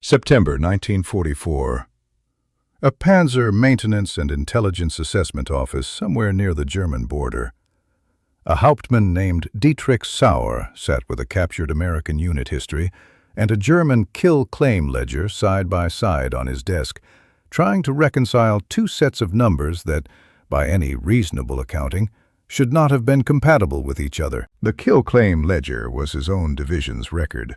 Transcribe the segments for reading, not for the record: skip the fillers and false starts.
September 1944. A Panzer Maintenance and Intelligence Assessment Office somewhere near the German border. A Hauptmann named Dietrich Sauer sat with a captured American unit history and a German kill-claim ledger side by side on his desk, trying to reconcile two sets of numbers that, by any reasonable accounting, should not have been compatible with each other. The kill-claim ledger was his own division's record,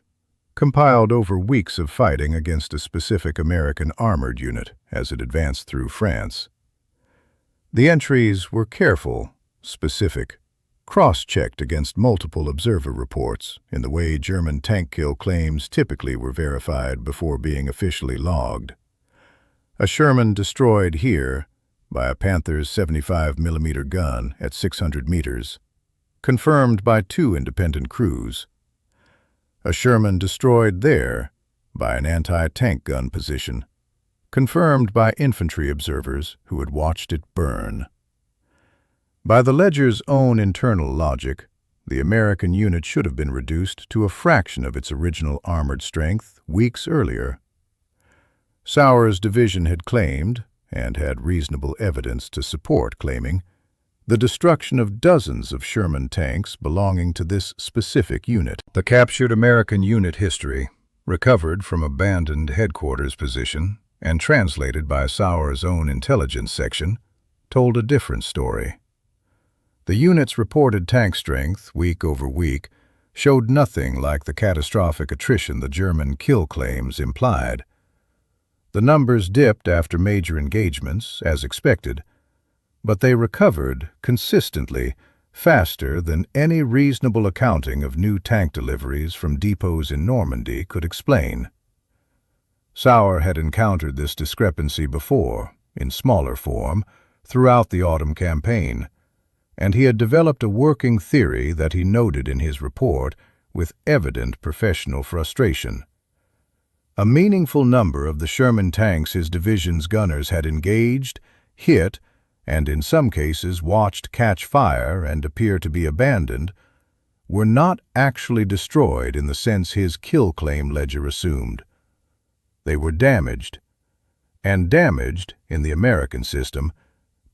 compiled over weeks of fighting against a specific American armored unit as it advanced through France. The entries were careful, specific, cross-checked against multiple observer reports in the way German tank kill claims typically were verified before being officially logged. A Sherman destroyed here by a Panther's 75mm gun at 600 meters, confirmed by 2 independent crews. A Sherman destroyed there by an anti-tank gun position, confirmed by infantry observers who had watched it burn. By the ledger's own internal logic, the American unit should have been reduced to a fraction of its original armored strength weeks earlier. Sauer's division had claimed, and had reasonable evidence to support claiming, the destruction of dozens of Sherman tanks belonging to this specific unit. The captured American unit history, recovered from abandoned headquarters position and translated by Sauer's own intelligence section, told a different story. The unit's reported tank strength, week over week, showed nothing like the catastrophic attrition the German kill claims implied. The numbers dipped after major engagements, as expected, but they recovered consistently faster than any reasonable accounting of new tank deliveries from depots in Normandy could explain. Sauer had encountered this discrepancy before, in smaller form, throughout the autumn campaign, and he had developed a working theory that he noted in his report with evident professional frustration. A meaningful number of the Sherman tanks his division's gunners had engaged, hit, and in some cases watched catch fire and appear to be abandoned, were not actually destroyed in the sense his kill claim ledger assumed. They were damaged, and damaged, in the American system,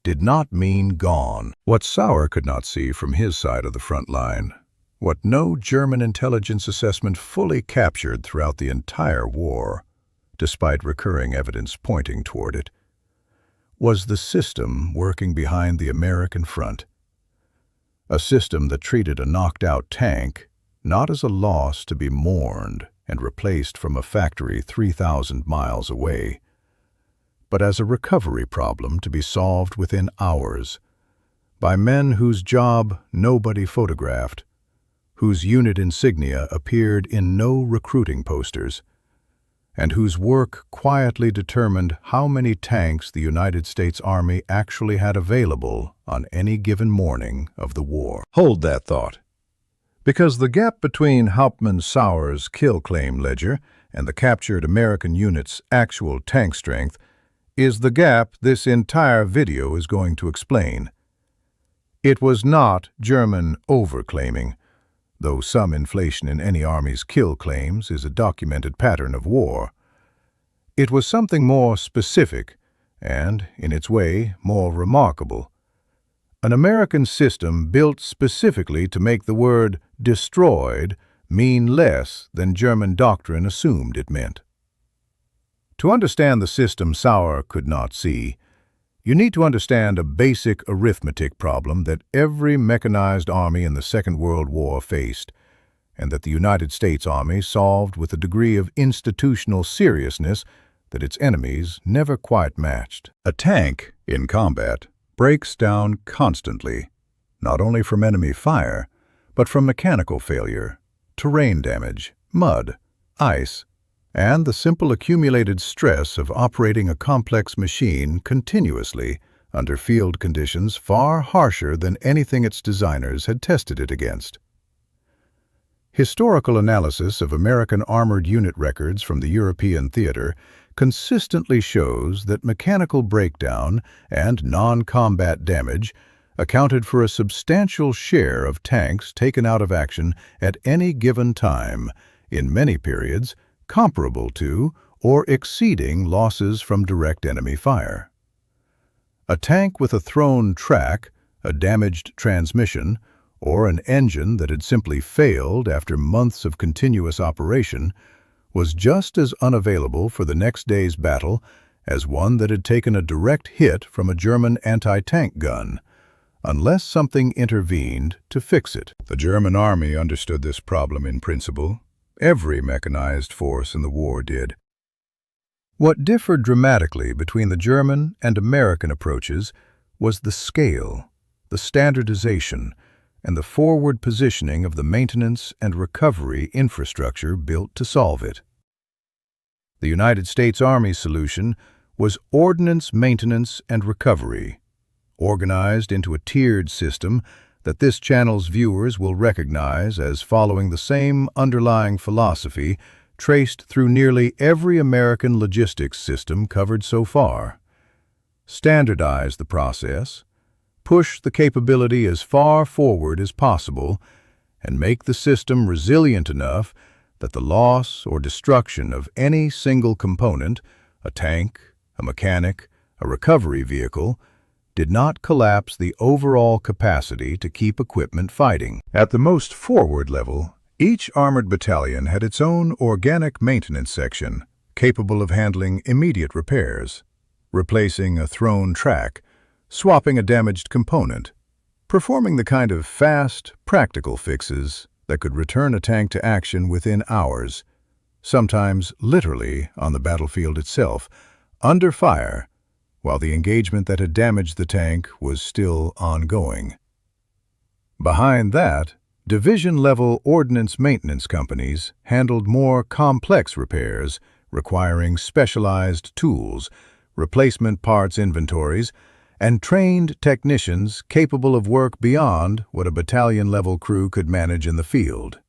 did not mean gone. What Sauer could not see from his side of the front line, what no German intelligence assessment fully captured throughout the entire war, despite recurring evidence pointing toward it, was the system working behind the American front. A system that treated a knocked-out tank not as a loss to be mourned and replaced from a factory 3,000 miles away, but as a recovery problem to be solved within hours by men whose job nobody photographed, whose unit insignia appeared in no recruiting posters, and whose work quietly determined how many tanks the United States Army actually had available on any given morning of the war. Hold that thought, because the gap between Hauptmann Sauer's kill claim ledger and the captured American unit's actual tank strength is the gap this entire video is going to explain. It was not German overclaiming, though some inflation in any army's kill claims is a documented pattern of war. It was something more specific and, in its way, more remarkable. An American system built specifically to make the word destroyed mean less than German doctrine assumed it meant. To understand the system Sauer could not see, you need to understand a basic arithmetic problem that every mechanized army in the Second World War faced, and that the United States Army solved with a degree of institutional seriousness that its enemies never quite matched. A tank, in combat, breaks down constantly, not only from enemy fire, but from mechanical failure, terrain damage, mud, ice, and the simple accumulated stress of operating a complex machine continuously under field conditions far harsher than anything its designers had tested it against. Historical analysis of American armored unit records from the European theater consistently shows that mechanical breakdown and non-combat damage accounted for a substantial share of tanks taken out of action at any given time, in many periods comparable to or exceeding losses from direct enemy fire. A tank with a thrown track, a damaged transmission, or an engine that had simply failed after months of continuous operation was just as unavailable for the next day's battle as one that had taken a direct hit from a German anti-tank gun, unless something intervened to fix it. The German army understood this problem in principle. Every mechanized force in the war did. What differed dramatically between the German and American approaches was the scale, the standardization, and the forward positioning of the maintenance and recovery infrastructure built to solve it. The United States Army solution was ordnance maintenance and recovery, organized into a tiered system that this channel's viewers will recognize as following the same underlying philosophy traced through nearly every American logistics system covered so far. Standardize the process, push the capability as far forward as possible, and make the system resilient enough that the loss or destruction of any single component, a tank, a mechanic, a recovery vehicle, did not collapse the overall capacity to keep equipment fighting. At the most forward level, each armored battalion had its own organic maintenance section, capable of handling immediate repairs, replacing a thrown track, swapping a damaged component, performing the kind of fast, practical fixes that could return a tank to action within hours, sometimes literally on the battlefield itself, under fire, while the engagement that had damaged the tank was still ongoing. Behind that, division-level ordnance maintenance companies handled more complex repairs requiring specialized tools, replacement parts inventories, and trained technicians capable of work beyond what a battalion-level crew could manage in the field.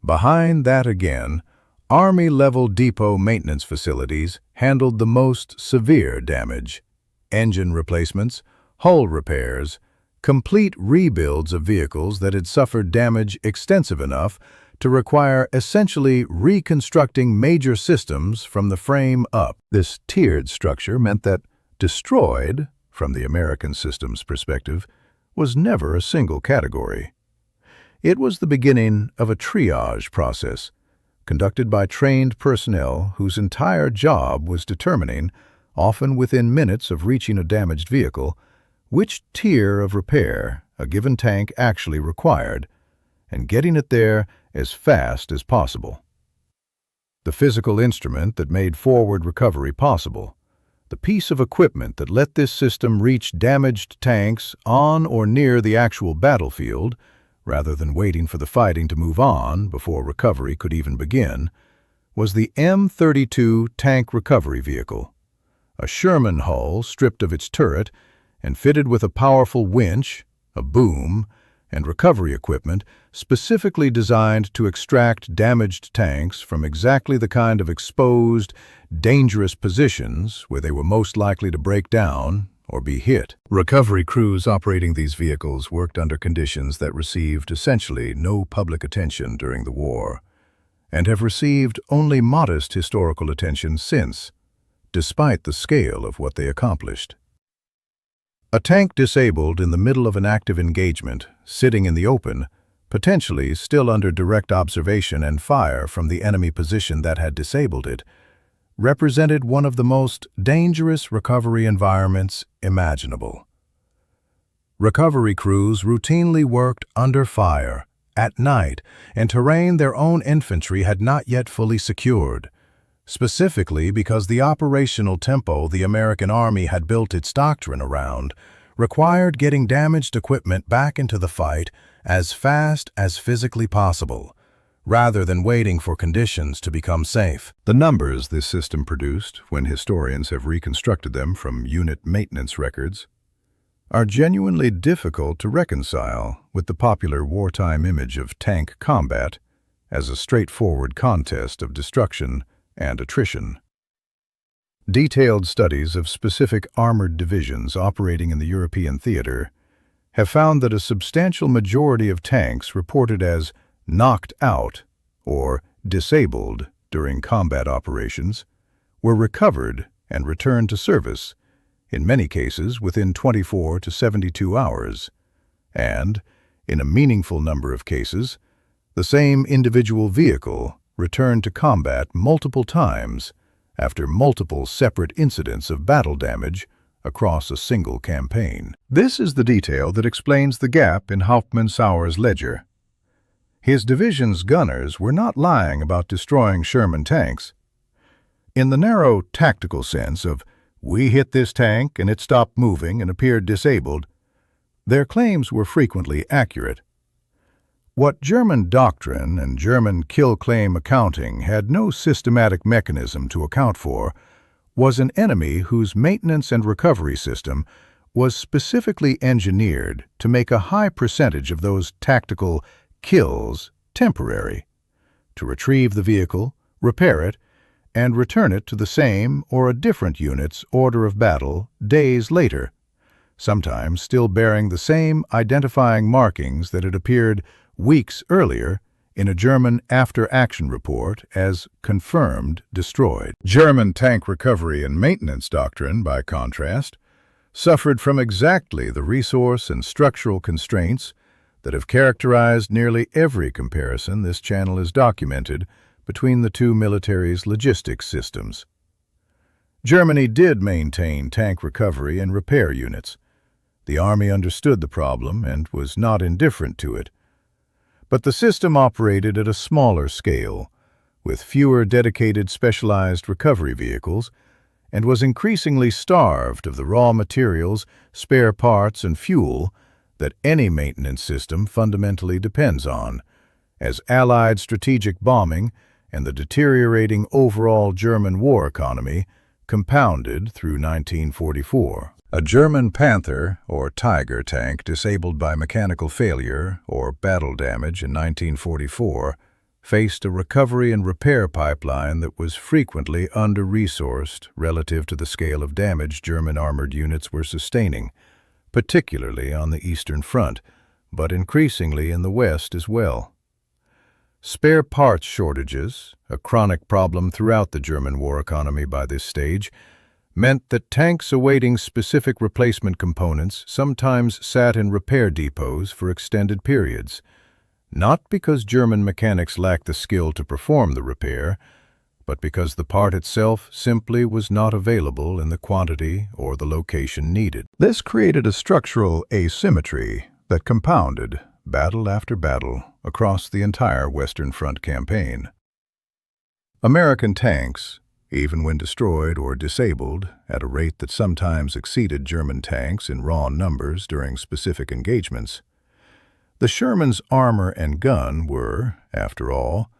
Behind that again, Army-level depot maintenance facilities handled the most severe damage: engine replacements, hull repairs, complete rebuilds of vehicles that had suffered damage extensive enough to require essentially reconstructing major systems from the frame up. This tiered structure meant that destroyed, from the American system's perspective, was never a single category. It was the beginning of a triage process, conducted by trained personnel whose entire job was determining, often within minutes of reaching a damaged vehicle, which tier of repair a given tank actually required, and getting it there as fast as possible. The physical instrument that made forward recovery possible, the piece of equipment that let this system reach damaged tanks on or near the actual battlefield, rather than waiting for the fighting to move on before recovery could even begin, was the M32 tank recovery vehicle, a Sherman hull stripped of its turret and fitted with a powerful winch, a boom, and recovery equipment specifically designed to extract damaged tanks from exactly the kind of exposed, dangerous positions where they were most likely to break down or be hit. Recovery crews operating these vehicles worked under conditions that received essentially no public attention during the war, and have received only modest historical attention since, despite the scale of what they accomplished. A tank disabled in the middle of an active engagement, sitting in the open, potentially still under direct observation and fire from the enemy position that had disabled it, represented one of the most dangerous recovery environments imaginable. Recovery crews routinely worked under fire, at night, in terrain their own infantry had not yet fully secured, specifically because the operational tempo the American Army had built its doctrine around required getting damaged equipment back into the fight as fast as physically possible, rather than waiting for conditions to become safe. The numbers this system produced, when historians have reconstructed them from unit maintenance records, are genuinely difficult to reconcile with the popular wartime image of tank combat as a straightforward contest of destruction and attrition. Detailed studies of specific armored divisions operating in the European theater have found that a substantial majority of tanks reported as knocked out or disabled during combat operations were recovered and returned to service, in many cases within 24 to 72 hours, and, in a meaningful number of cases, the same individual vehicle returned to combat multiple times after multiple separate incidents of battle damage across a single campaign. This is the detail that explains the gap in Hauptmann-Sauer's ledger. His division's gunners were not lying about destroying Sherman tanks. In the narrow tactical sense of, "We hit this tank and it stopped moving and appeared disabled," their claims were frequently accurate. What German doctrine and German kill-claim accounting had no systematic mechanism to account for was an enemy whose maintenance and recovery system was specifically engineered to make a high percentage of those tactical kills temporary, to retrieve the vehicle, repair it, and return it to the same or a different unit's order of battle days later, sometimes still bearing the same identifying markings that had appeared weeks earlier in a German after-action report as confirmed destroyed. German tank recovery and maintenance doctrine, by contrast, suffered from exactly the resource and structural constraints that have characterized nearly every comparison this channel has documented between the two militaries' logistics systems. Germany did maintain tank recovery and repair units. The Army understood the problem and was not indifferent to it. But the system operated at a smaller scale, with fewer dedicated specialized recovery vehicles, and was increasingly starved of the raw materials, spare parts, and fuel that any maintenance system fundamentally depends on, as Allied strategic bombing and the deteriorating overall German war economy compounded through 1944. A German Panther or Tiger tank disabled by mechanical failure or battle damage in 1944 faced a recovery and repair pipeline that was frequently under-resourced relative to the scale of damage German armored units were sustaining, particularly on the Eastern Front, but increasingly in the West as well. Spare parts shortages, a chronic problem throughout the German war economy by this stage, meant that tanks awaiting specific replacement components sometimes sat in repair depots for extended periods, not because German mechanics lacked the skill to perform the repair, but because the part itself simply was not available in the quantity or the location needed. This created a structural asymmetry that compounded battle after battle across the entire Western Front campaign. American tanks, even when destroyed or disabled at a rate that sometimes exceeded German tanks in raw numbers during specific engagements, the Sherman's armor and gun were, after all,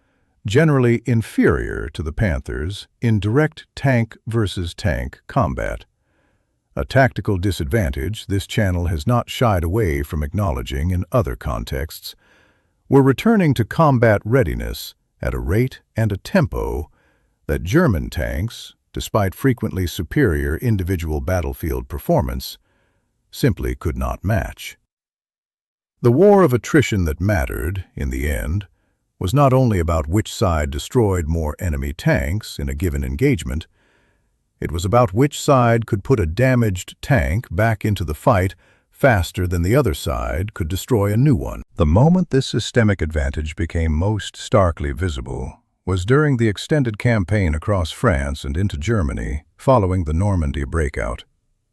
generally inferior to the Panthers in direct tank versus tank combat. A tactical disadvantage this channel has not shied away from acknowledging in other contexts. We're returning to combat readiness at a rate and a tempo that German tanks, despite frequently superior individual battlefield performance, simply could not match. The war of attrition that mattered, in the end, was not only about which side destroyed more enemy tanks in a given engagement, it was about which side could put a damaged tank back into the fight faster than the other side could destroy a new one. The moment this systemic advantage became most starkly visible was during the extended campaign across France and into Germany following the Normandy breakout,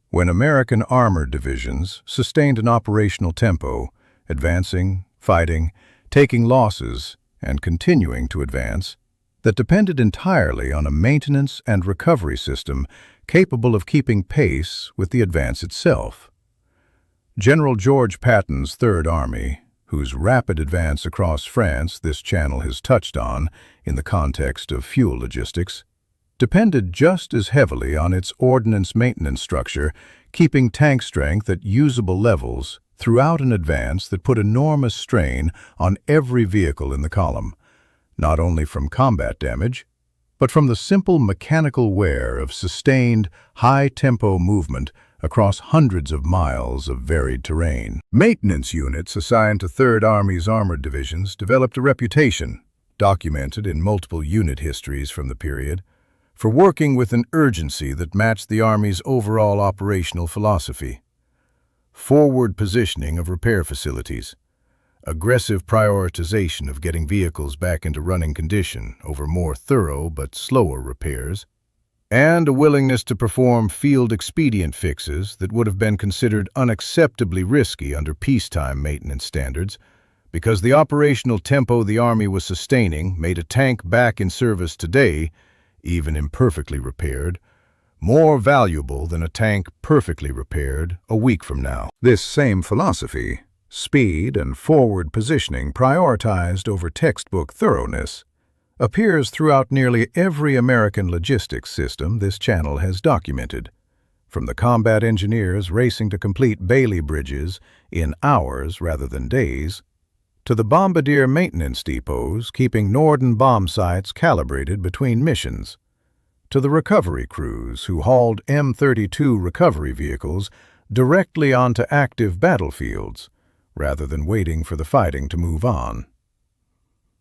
when American armored divisions sustained an operational tempo, advancing, fighting, taking losses, and continuing to advance, that depended entirely on a maintenance and recovery system capable of keeping pace with the advance itself. General George Patton's Third Army, whose rapid advance across France this channel has touched on in the context of fuel logistics, depended just as heavily on its ordnance maintenance structure, keeping tank strength at usable levels throughout an advance that put enormous strain on every vehicle in the column, not only from combat damage, but from the simple mechanical wear of sustained, high-tempo movement across hundreds of miles of varied terrain. Maintenance units assigned to Third Army's armored divisions developed a reputation, documented in multiple unit histories from the period, for working with an urgency that matched the Army's overall operational philosophy. Forward positioning of repair facilities, aggressive prioritization of getting vehicles back into running condition over more thorough but slower repairs, and a willingness to perform field expedient fixes that would have been considered unacceptably risky under peacetime maintenance standards, because the operational tempo the Army was sustaining made a tank back in service today, even imperfectly repaired, more valuable than a tank perfectly repaired a week from now. This same philosophy, speed and forward positioning prioritized over textbook thoroughness, appears throughout nearly every American logistics system this channel has documented, from the combat engineers racing to complete Bailey bridges in hours rather than days, to the bombardier maintenance depots keeping Norden bomb sites calibrated between missions, to the recovery crews who hauled M32 recovery vehicles directly onto active battlefields rather than waiting for the fighting to move on.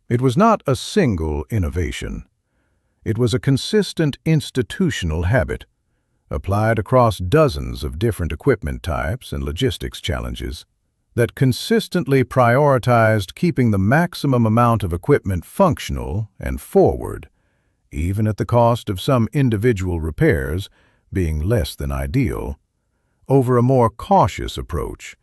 It was not a single innovation. It was a consistent institutional habit, applied across dozens of different equipment types and logistics challenges, that consistently prioritized keeping the maximum amount of equipment functional and forward, even at the cost of some individual repairs being less than ideal, over a more cautious approach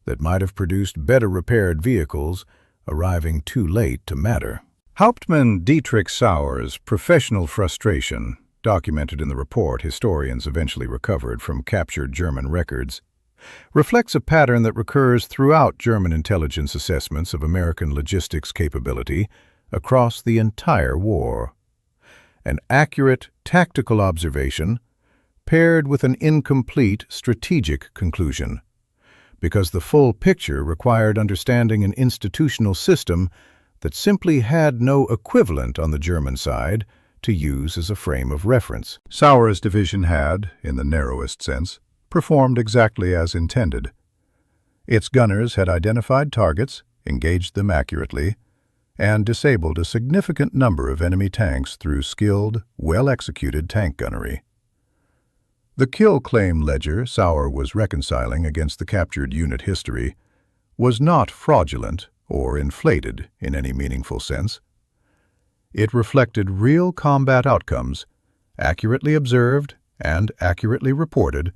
that might have produced better repaired vehicles arriving too late to matter. Hauptmann Dietrich Sauer's professional frustration, documented in the report historians eventually recovered from captured German records, reflects a pattern that recurs throughout German intelligence assessments of American logistics capability across the entire war. An accurate tactical observation paired with an incomplete strategic conclusion, because the full picture required understanding an institutional system that simply had no equivalent on the German side to use as a frame of reference. Sauer's division had, in the narrowest sense, performed exactly as intended. Its gunners had identified targets, engaged them accurately, and disabled a significant number of enemy tanks through skilled, well-executed tank gunnery. The kill claim ledger Sauer was reconciling against the captured unit history was not fraudulent or inflated in any meaningful sense. It reflected real combat outcomes, accurately observed and accurately reported,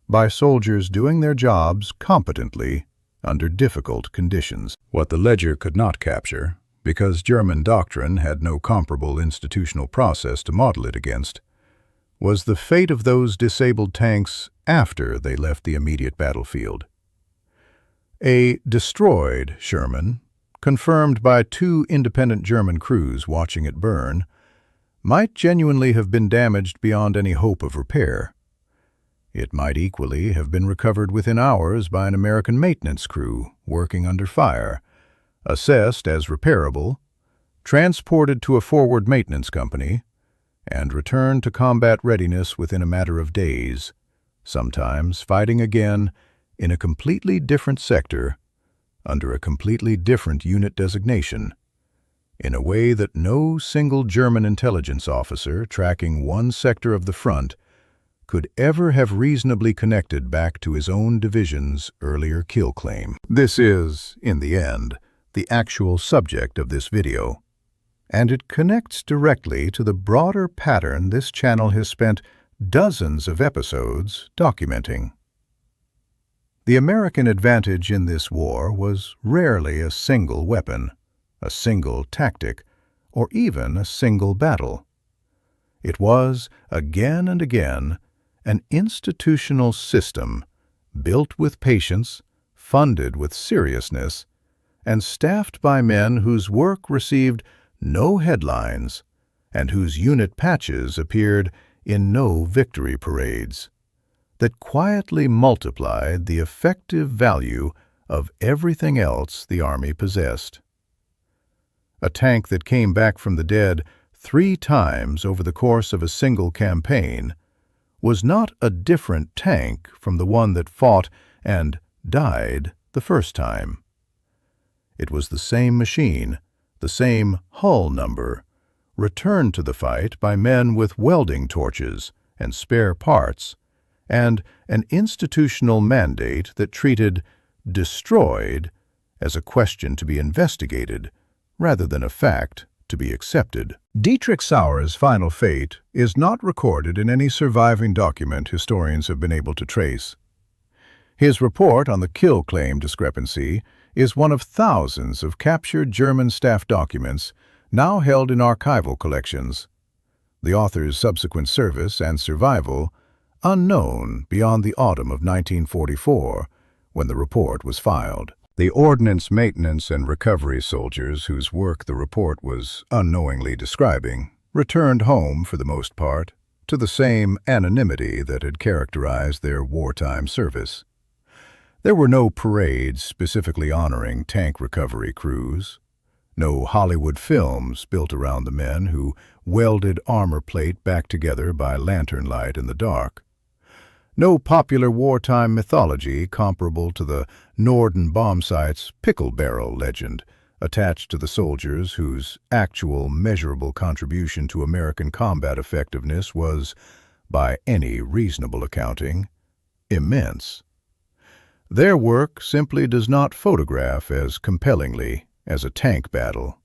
by soldiers doing their jobs competently under difficult conditions. What the ledger could not capture, because German doctrine had no comparable institutional process to model it against, was the fate of those disabled tanks after they left the immediate battlefield. A destroyed Sherman, confirmed by 2 independent German crews watching it burn, might genuinely have been damaged beyond any hope of repair. It might equally have been recovered within hours by an American maintenance crew working under fire, assessed as repairable, transported to a forward maintenance company, and returned to combat readiness within a matter of days, sometimes fighting again in a completely different sector, under a completely different unit designation, in a way that no single German intelligence officer tracking one sector of the front could ever have reasonably connected back to his own division's earlier kill claim. This is, in the end, the actual subject of this video, and it connects directly to the broader pattern this channel has spent dozens of episodes documenting. The American advantage in this war was rarely a single weapon, a single tactic, or even a single battle. It was, again and again, an institutional system built with patience, funded with seriousness, and staffed by men whose work received no headlines and whose unit patches appeared in no victory parades, that quietly multiplied the effective value of everything else the Army possessed. A tank that came back from the dead 3 times over the course of a single campaign was not a different tank from the one that fought and died the first time. It was the same machine, the same hull number, returned to the fight by men with welding torches and spare parts, and an institutional mandate that treated destroyed as a question to be investigated rather than a fact to be accepted. Dietrich Sauer's final fate is not recorded in any surviving document historians have been able to trace. His report on the kill claim discrepancy is one of thousands of captured German staff documents now held in archival collections. The author's subsequent service and survival unknown beyond the autumn of 1944, when the report was filed. The ordnance maintenance and recovery soldiers whose work the report was unknowingly describing returned home, for the most part, to the same anonymity that had characterized their wartime service. There were no parades specifically honoring tank recovery crews, no Hollywood films built around the men who welded armor plate back together by lantern light in the dark, no popular wartime mythology comparable to the Norden bomb site's pickle barrel legend attached to the soldiers whose actual measurable contribution to American combat effectiveness was, by any reasonable accounting, immense. Their work simply does not photograph as compellingly as a tank battle,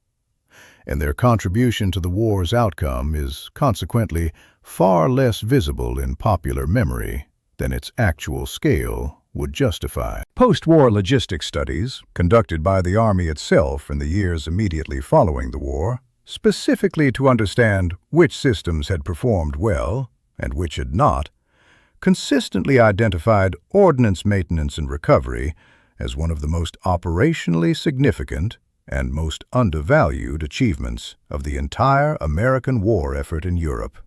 and their contribution to the war's outcome is consequently far less visible in popular memory than its actual scale would justify. Post-war logistics studies, conducted by the Army itself in the years immediately following the war, specifically to understand which systems had performed well and which had not, consistently identified ordnance maintenance and recovery as one of the most operationally significant and most undervalued achievements of the entire American war effort in Europe.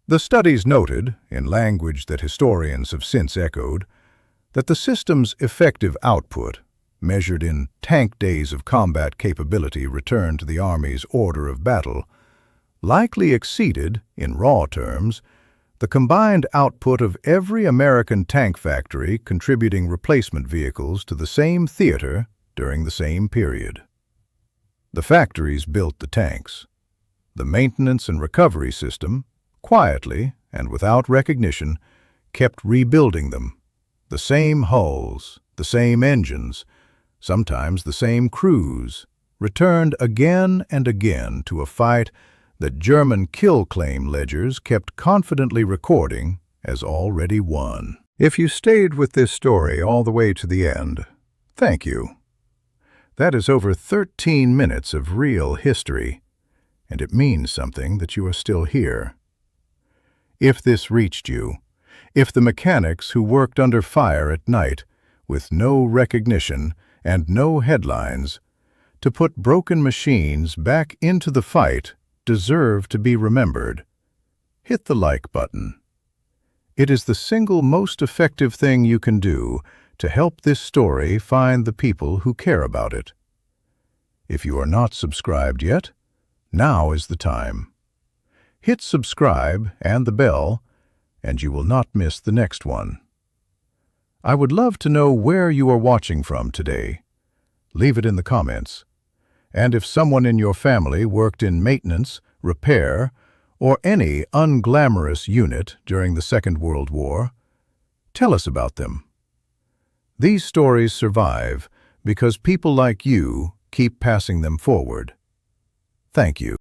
The studies noted, in language that historians have since echoed, that the system's effective output, measured in tank days of combat capability returned to the Army's order of battle, likely exceeded, in raw terms, the combined output of every American tank factory contributing replacement vehicles to the same theater during the same period. The factories built the tanks. The maintenance and recovery system, quietly and without recognition, kept rebuilding them. The same hulls, the same engines, sometimes the same crews, returned again and again to a fight that German kill claim ledgers kept confidently recording as already won. If you stayed with this story all the way to the end, thank you. That is over 13 minutes of real history, and it means something that you are still here. If this reached you, if the mechanics who worked under fire at night, with no recognition and no headlines, to put broken machines back into the fight deserve to be remembered, hit the like button. It is the single most effective thing you can do to help this story find the people who care about it. If you are not subscribed yet, now is the time. Hit subscribe and the bell, and you will not miss the next one. I would love to know where you are watching from today. Leave it in the comments. And if someone in your family worked in maintenance, repair, or any unglamorous unit during the Second World War, tell us about them. These stories survive because people like you keep passing them forward. Thank you.